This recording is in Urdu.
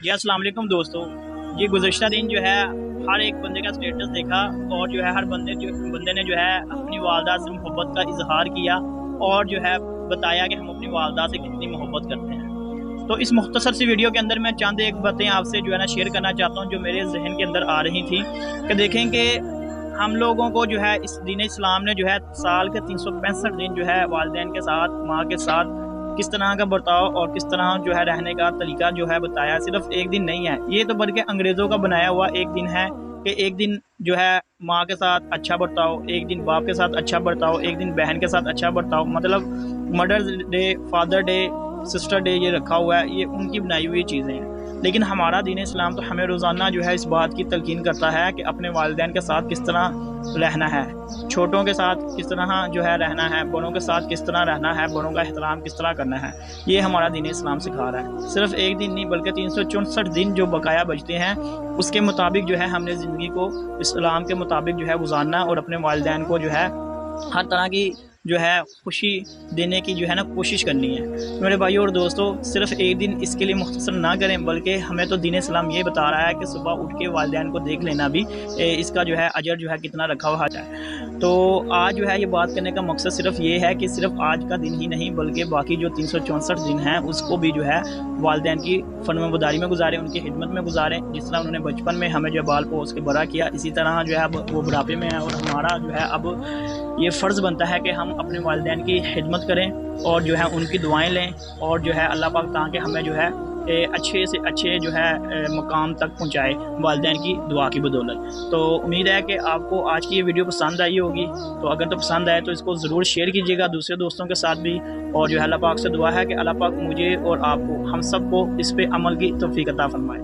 جی السلام علیکم دوستو۔ یہ گزشتہ دن جو ہے ہر ایک بندے کا سٹیٹس دیکھا، اور جو ہے ہر بندے نے جو ہے اپنی والدہ سے محبت کا اظہار کیا، اور جو ہے بتایا کہ ہم اپنی والدہ سے کتنی محبت کرتے ہیں۔ تو اس مختصر سی ویڈیو کے اندر میں چند ایک باتیں آپ سے جو ہے نا شیئر کرنا چاہتا ہوں، جو میرے ذہن کے اندر آ رہی تھی کہ دیکھیں کہ ہم لوگوں کو جو ہے اس دین اسلام نے جو ہے سال کے 365 دن جو ہے والدین کے ساتھ، ماں کے ساتھ کس طرح کا برتاؤ اور کس طرح جو ہے رہنے کا طریقہ جو ہے بتایا۔ صرف ایک دن نہیں ہے یہ، تو بلکہ انگریزوں کا بنایا ہوا ایک دن ہے کہ ایک دن جو ہے ماں کے ساتھ اچھا برتاؤ، ایک دن باپ کے ساتھ اچھا برتاؤ، ایک دن بہن کے ساتھ اچھا برتاؤ، مطلب mothers day, father day, sister day یہ رکھا ہوا ہے، یہ ان کی بنائی ہوئی چیزیں ہیں۔ لیکن ہمارا دین اسلام تو ہمیں روزانہ جو ہے اس بات کی تلقین کرتا ہے کہ اپنے والدین کے ساتھ کس طرح رہنا ہے، چھوٹوں کے ساتھ کس طرح جو ہے رہنا ہے، بڑوں کے ساتھ کس طرح رہنا ہے، بڑوں کا احترام کس طرح کرنا ہے۔ یہ ہمارا دین اسلام سکھا رہا ہے۔ صرف ایک دن نہیں بلکہ 364 دن جو بقایا بچتے ہیں، اس کے مطابق جو ہے ہم نے زندگی کو اسلام کے مطابق جو ہے گزارنا، اور اپنے والدین کو جو ہے ہر طرح کی جو ہے خوشی دینے کی جو ہے نا کوشش کرنی ہے۔ میرے بھائیوں اور دوستوں، صرف ایک دن اس کے لیے مختصر نہ کریں، بلکہ ہمیں تو دین اسلام یہ بتا رہا ہے کہ صبح اٹھ کے والدین کو دیکھ لینا بھی اس کا جو ہے اجر جو ہے کتنا رکھا ہوا ہے۔ تو آج جو ہے یہ بات کرنے کا مقصد صرف یہ ہے کہ صرف آج کا دن ہی نہیں بلکہ باقی جو 364 دن ہیں اس کو بھی جو ہے والدین کی فرمانبرداری میں گزاریں، ان کی خدمت میں گزاریں۔ جس طرح انہوں نے بچپن میں ہمیں جو بال پوس کے بڑا کیا، اسی طرح جو ہے اب وہ بڑھاپے میں ہے، اور ہمارا جو ہے اب یہ فرض بنتا ہے کہ ہم اپنے والدین کی خدمت کریں، اور جو ہے ان کی دعائیں لیں، اور جو ہے اللہ پاک تاکہ ہمیں جو ہے اچھے سے اچھے جو ہے مقام تک پہنچائے والدین کی دعا کی بدولت۔ تو امید ہے کہ آپ کو آج کی یہ ویڈیو پسند آئی ہوگی، تو اگر تو پسند آئے تو اس کو ضرور شیئر کیجیے گا دوسرے دوستوں کے ساتھ بھی، اور جو ہے اللہ پاک سے دعا ہے کہ اللہ پاک مجھے اور آپ کو، ہم سب کو اس پہ عمل کی توفیق عطا فرمائے۔